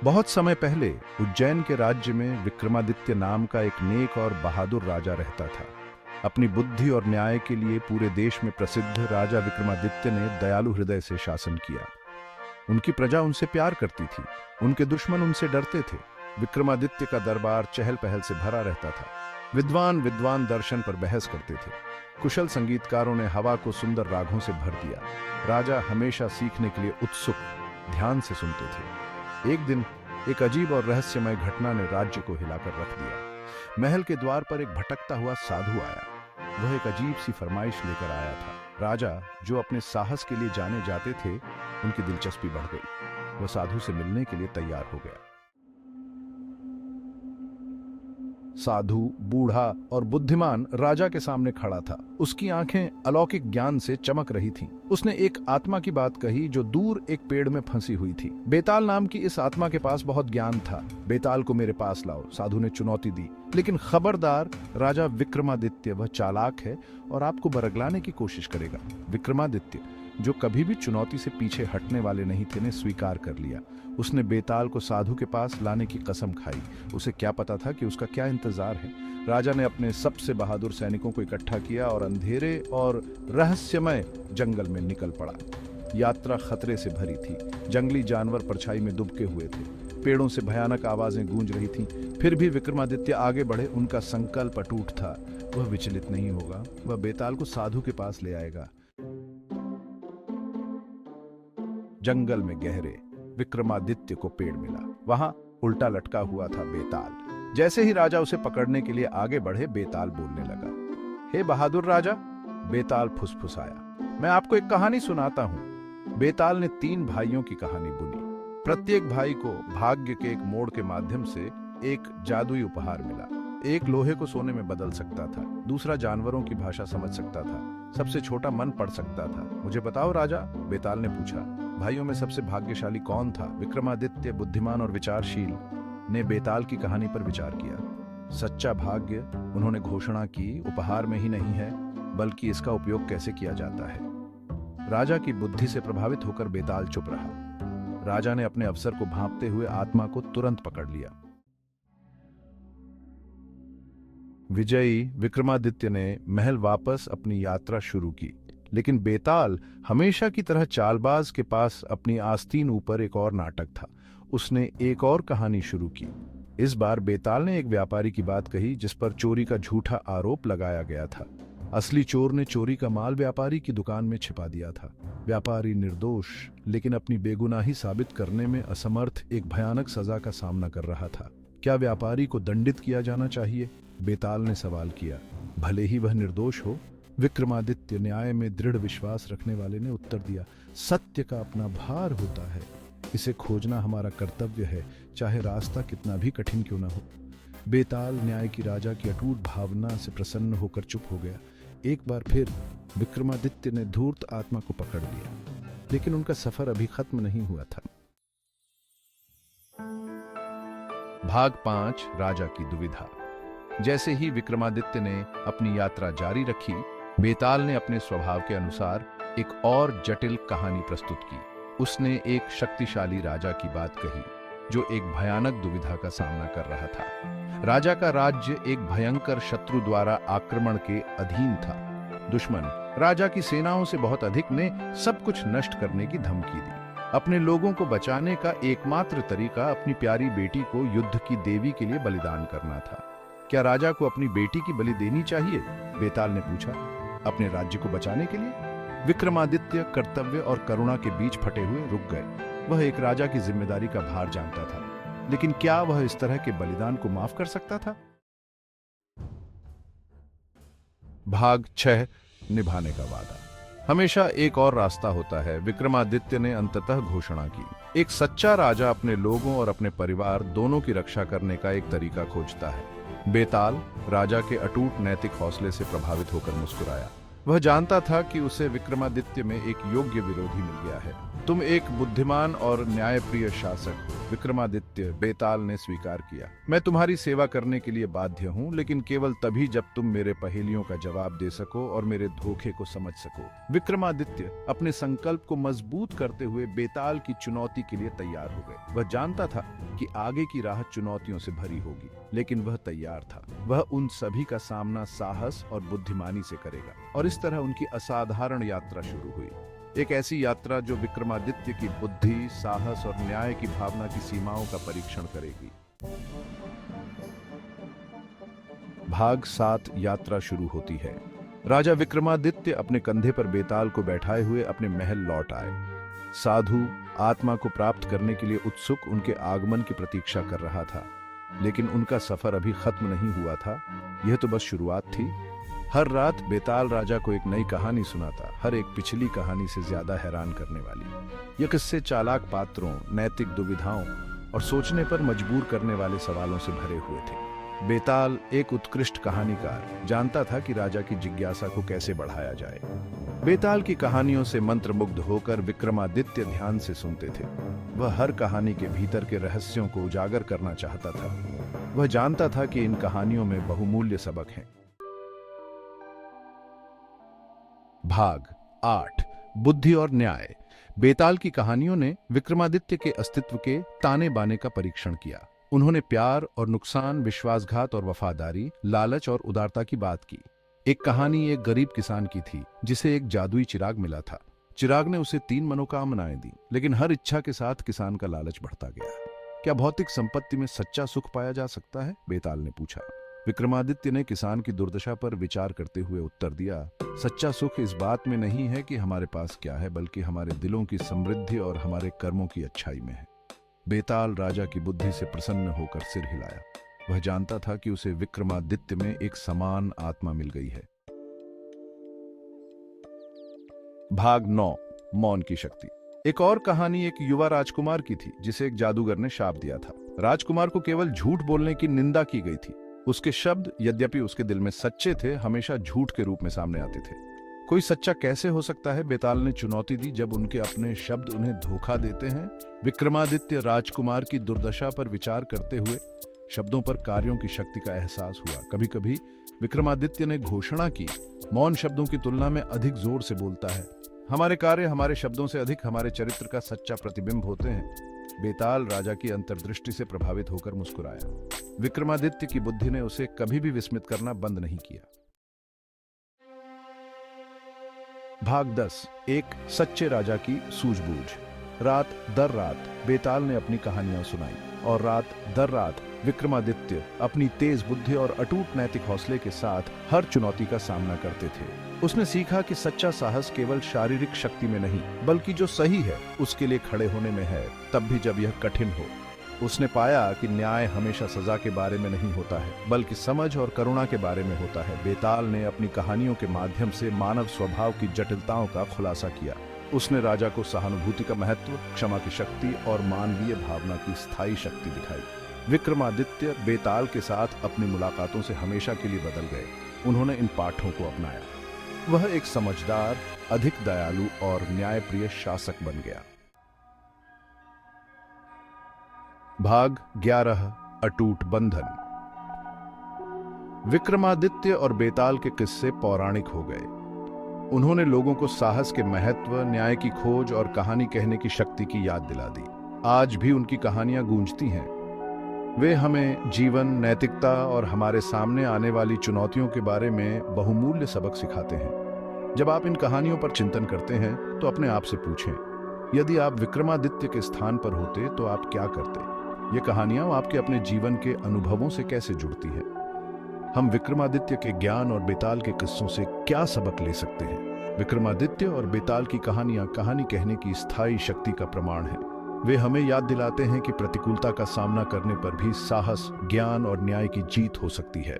बहुत समय पहले उज्जैन के राज्य में विक्रमादित्य नाम का एक नेक और बहादुर राजा रहता था। अपनी बुद्धि और न्याय के लिए पूरे देश में प्रसिद्ध राजा विक्रमादित्य ने दयालु हृदय से शासन किया। उनकी प्रजा उनसे प्यार करती थी, उनके दुश्मन उनसे डरते थे। विक्रमादित्य का दरबार चहल पहल से भरा रहता था। विद्वान विद्वान दर्शन पर बहस करते थे। कुशल संगीतकारों ने हवा को सुंदर रागों से भर दिया। राजा हमेशा सीखने के लिए उत्सुक ध्यान से सुनते थे। एक दिन एक अजीब और रहस्यमय घटना ने राज्य को हिलाकर रख दिया। महल के द्वार पर एक भटकता हुआ साधु आया। वह एक अजीब सी फरमाइश लेकर आया था। राजा, जो अपने साहस के लिए जाने जाते थे, उनकी दिलचस्पी बढ़ गई। वह साधु से मिलने के लिए तैयार हो गया। साधु बूढ़ा और बुद्धिमान राजा के सामने खड़ा था। उसकी आंखें अलौकिक ज्ञान से चमक रही थीं। उसने एक आत्मा की बात कही जो दूर एक पेड़ में फंसी हुई थी। बेताल नाम की इस आत्मा के पास बहुत ज्ञान था। बेताल को मेरे पास लाओ, साधु ने चुनौती दी। लेकिन खबरदार, राजा विक्रमादित्य वह चालाक है और आपको बरगलाने की कोशिश करेगा। विक्रमादित्य, जो कभी भी चुनौती से पीछे हटने वाले नहीं थे, ने स्वीकार कर लिया। उसने बेताल को साधु के पास लाने की कसम खाई। उसे क्या पता था कि उसका क्या इंतजार है। राजा ने अपने सबसे बहादुर सैनिकों को इकट्ठा किया और अंधेरे और रहस्यमय जंगल में निकल पड़ा। यात्रा खतरे से भरी थी। जंगली जानवर परछाई में दुबके हुए थे। पेड़ों से भयानक आवाजें गूंज रही थीं। फिर भी विक्रमादित्य आगे बढ़े। उनका संकल्प अटूट था। वह विचलित नहीं होगा। वह बेताल को साधु के पास ले आएगा। जंगल में गहरे विक्रमादित्य को पेड़ मिला। वहां उल्टा लटका हुआ था बेताल। जैसे ही राजा उसे पकड़ने के लिए आगे बढ़े, बेताल बोलने लगा। हे बहादुर राजा, बेताल फुसफुसाया, मैं आपको एक कहानी सुनाता हूं। बेताल ने 3 भाइयों की कहानी बुनी। प्रत्येक भाई को भाग्य के एक मोड़ के माध्यम से एक जादुई उपहार मिला। एक लोहे को सोने में बदल सकता था, दूसरा जानवरों की भाषा समझ सकता था, सबसे छोटा मन पढ़ सकता था। मुझे बताओ राजा, बेताल ने पूछा, भाइयों में सबसे भाग्यशाली कौन था? विक्रमादित्य, बुद्धिमान और विचारशील, ने बेताल की कहानी पर विचार किया। सच्चा भाग्य, उन्होंने घोषणा की, उपहार में ही नहीं है, बल्कि इसका उपयोग कैसे किया जाता है। राजा की बुद्धि से प्रभावित होकर बेताल चुप रहा। राजा ने अपने अफसर को भांपते हुए आत्मा को तुरंत पकड़ लिया। विजयी विक्रमादित्य ने महल वापस अपनी यात्रा शुरू की। लेकिन बेताल, हमेशा की तरह चालबाज के पास अपनी आस्तीन ऊपर एक और नाटक था। उसने एक और कहानी शुरू की। इस बार बेताल ने एक व्यापारी की बात कही जिस पर चोरी का झूठा आरोप लगाया गया था। असली चोर ने चोरी का माल व्यापारी की दुकान में छिपा दिया था। व्यापारी निर्दोष, लेकिन अपनी बेगुनाही साबित करने में असमर्थ, एक भयानक सजा का सामना कर रहा था। क्या व्यापारी को दंडित किया जाना चाहिए? बेताल ने सवाल किया। भले ही वह निर्दोष हो। विक्रमादित्य, न्याय में दृढ़ विश्वास रखने वाले, ने उत्तर दिया, सत्य का अपना भार होता है। इसे खोजना हमारा कर्तव्य है, चाहे रास्ता कितना भी कठिन क्यों न हो। बेताल न्याय की राजा की अटूट भावना से प्रसन्न होकर चुप हो गया। एक बार फिर विक्रमादित्य ने धूर्त आत्मा को पकड़ लिया। लेकिन उनका सफर अभी खत्म नहीं हुआ था। भाग 5, राजा की दुविधा। जैसे ही विक्रमादित्य ने अपनी यात्रा जारी रखी, बेताल ने अपने स्वभाव के अनुसार एक और जटिल कहानी प्रस्तुत की। उसने एक शक्तिशाली राजा की बात कही जो एक भयानक दुविधा का सामना कर रहा था। राजा का राज्य एक भयंकर शत्रु द्वारा आक्रमण के अधीन था। दुश्मन, राजा की सेनाओं से बहुत अधिक, ने सब कुछ नष्ट करने की धमकी दी। अपने लोगों को बचाने का एकमात्र तरीका अपनी प्यारी बेटी को युद्ध की देवी के लिए बलिदान करना था। क्या राजा को अपनी बेटी की बलि देनी चाहिए? बेताल ने पूछा। अपने राज्य को बचाने के लिए? विक्रमादित्य कर्तव्य और करुणा के बीच फटे हुए रुक गए। वह एक राजा की जिम्मेदारी का भार जानता था, लेकिन क्या वह इस तरह के बलिदान को माफ कर सकता था? भाग 6, निभाने का वादा। हमेशा एक और रास्ता होता है, विक्रमादित्य ने अंततः घोषणा की। एक सच्चा राजा अपने लोगों और अपने परिवार दोनों की रक्षा करने का एक तरीका खोजता है। बेताल राजा के अटूट नैतिक हौसले से प्रभावित होकर मुस्कुराया। वह जानता था कि उसे विक्रमादित्य में एक योग्य विरोधी मिल गया है। तुम एक बुद्धिमान और न्यायप्रिय शासक हो, विक्रमादित्य, बेताल ने स्वीकार किया। मैं तुम्हारी सेवा करने के लिए बाध्य हूँ, लेकिन केवल तभी जब तुम मेरे पहेलियों का जवाब दे सको और मेरे धोखे को समझ सको। विक्रमादित्य अपने संकल्प को मजबूत करते हुए बेताल की चुनौती के लिए तैयार हो गए। वह जानता था कि आगे की राह चुनौतियों से भरी होगी, लेकिन वह तैयार था। वह उन सभी का सामना साहस और बुद्धिमानी से करेगा। और इस तरह उनकी असाधारण यात्रा शुरू हुई। एक ऐसी यात्रा जो विक्रमादित्य की बुद्धि, साहस और न्याय की भावना की सीमाओं का परीक्षण करेगी। भाग 7 यात्रा शुरू होती है। राजा विक्रमादित्य अपने कंधे पर बेताल को बैठाए हुए अपने महल लौट आए। साधु आत्मा को प्राप्त करने के लिए उत्सुक उनके आगमन की प्रतीक्षा कर रहा था, लेकिन उनका सफर अभी खत्म नहीं हुआ था। यह तो बस शुरुआत थी। हर रात बेताल राजा को एक नई कहानी सुनाता, हर एक पिछली कहानी से ज्यादा हैरान करने वाली। यह किस्से चालाक पात्रों, नैतिक दुविधाओं और सोचने पर मजबूर करने वाले सवालों से भरे हुए थे। बेताल एक उत्कृष्ट कहानीकार, जानता था कि राजा की जिज्ञासा को कैसे बढ़ाया जाए। बेताल की कहानियों से मंत्रमुग्ध होकर विक्रमादित्य ध्यान से सुनते थे। वह हर कहानी के भीतर के रहस्यों को उजागर करना चाहता था। वह जानता था कि इन कहानियों में बहुमूल्य सबक हैं। भाग 8 बुद्धि और न्याय। बेताल की कहानियों ने विक्रमादित्य के अस्तित्व के ताने बाने का परीक्षण किया। उन्होंने प्यार और नुकसान, विश्वासघात और वफादारी, लालच और उदारता की बात की। एक कहानी एक गरीब किसान की थी जिसे एक जादुई चिराग मिला था। चिराग ने उसे 3 मनोकामनाएं दी, लेकिन हर इच्छा के साथ किसान का लालच बढ़ता गया। क्या भौतिक संपत्ति में सच्चा सुख पाया जा सकता है? बेताल ने पूछा। विक्रमादित्य ने किसान की दुर्दशा पर विचार करते हुए उत्तर दिया, सच्चा सुख इस बात में नहीं है कि हमारे पास क्या है, बल्कि हमारे दिलों की समृद्धि और हमारे कर्मों की अच्छाई में है। बेताल राजा की बुद्धि से प्रसन्न होकर सिर हिलाया। वह जानता था कि उसे विक्रमादित्य में एक समान आत्मा मिल गई है। भाग 9 मौन की शक्ति। एक और कहानी एक युवा राजकुमार की थी जिसे एक जादूगर ने शाप दिया था। राजकुमार को केवल झूठ बोलने की निंदा की गई थी। उसके शब्द, यद्यपि उसके दिल में सच्चे थे, हमेशा झूठ के रूप में सामने आते थे। कोई सच्चा कैसे हो सकता है? बेताल ने चुनौती दी। जब उनके अपने शब्द उन्हें धोखा देते हैं। विक्रमादित्य राजकुमार की दुर्दशा पर विचार करते हुए शब्दों पर कार्यों की शक्ति का एहसास हुआ। कभी कभी विक्रमादित्य ने घोषणा की, मौन शब्दों की तुलना में अधिक जोर से बोलता है। हमारे कार्य हमारे शब्दों से अधिक हमारे चरित्र का सच्चा प्रतिबिंब होते हैं। बेताल राजा की अंतर्दृष्टि से प्रभावित होकर मुस्कुराया। विक्रमादित्य की बुद्धि ने उसे कभी भी विस्मित करना बंद नहीं किया। भाग 10 एक सच्चे राजा की सूझबूझ। रात दर रात बेताल ने अपनी कहानियां सुनाई और रात दर रात विक्रमादित्य अपनी तेज बुद्धि और अटूट नैतिक हौसले के साथ हर चुनौती का सामना करते थे। उसने सीखा कि सच्चा साहस केवल शारीरिक शक्ति में नहीं, बल्कि जो सही है उसके लिए खड़े होने में है, तब भी जब यह कठिन हो। उसने पाया कि न्याय हमेशा सजा के बारे में नहीं होता है, बल्कि समझ और करुणा के बारे में होता है। बेताल ने अपनी कहानियों के माध्यम से मानव स्वभाव की जटिलताओं का खुलासा किया। उसने राजा को सहानुभूति का महत्व, क्षमा की शक्ति और मानवीय भावना की स्थायी शक्ति दिखाई। विक्रमादित्य बेताल के साथ अपनी मुलाकातों से हमेशा के लिए बदल गए। उन्होंने इन पाठों को अपनाया। वह एक समझदार, अधिक दयालु और न्यायप्रिय शासक बन गया। भाग 11 अटूट बंधन। विक्रमादित्य और बेताल के किस्से पौराणिक हो गए। उन्होंने लोगों को साहस के महत्व, न्याय की खोज और कहानी कहने की शक्ति की याद दिला दी। आज भी उनकी कहानियां गूंजती हैं। वे हमें जीवन, नैतिकता और हमारे सामने आने वाली चुनौतियों के बारे में बहुमूल्य सबक सिखाते हैं। जब आप इन कहानियों पर चिंतन करते हैं तो अपने आप से पूछें, यदि आप विक्रमादित्य के स्थान पर होते तो आप क्या करते? ये कहानियां आपके अपने जीवन के अनुभवों से कैसे जुड़ती हैं? हम विक्रमादित्य के ज्ञान और बेताल के किस्सों से क्या सबक ले सकते हैं? विक्रमादित्य और बेताल की कहानियां कहानी कहने की स्थायी शक्ति का प्रमाण है। वे हमें याद दिलाते हैं कि प्रतिकूलता का सामना करने पर भी साहस, ज्ञान और न्याय की जीत हो सकती है।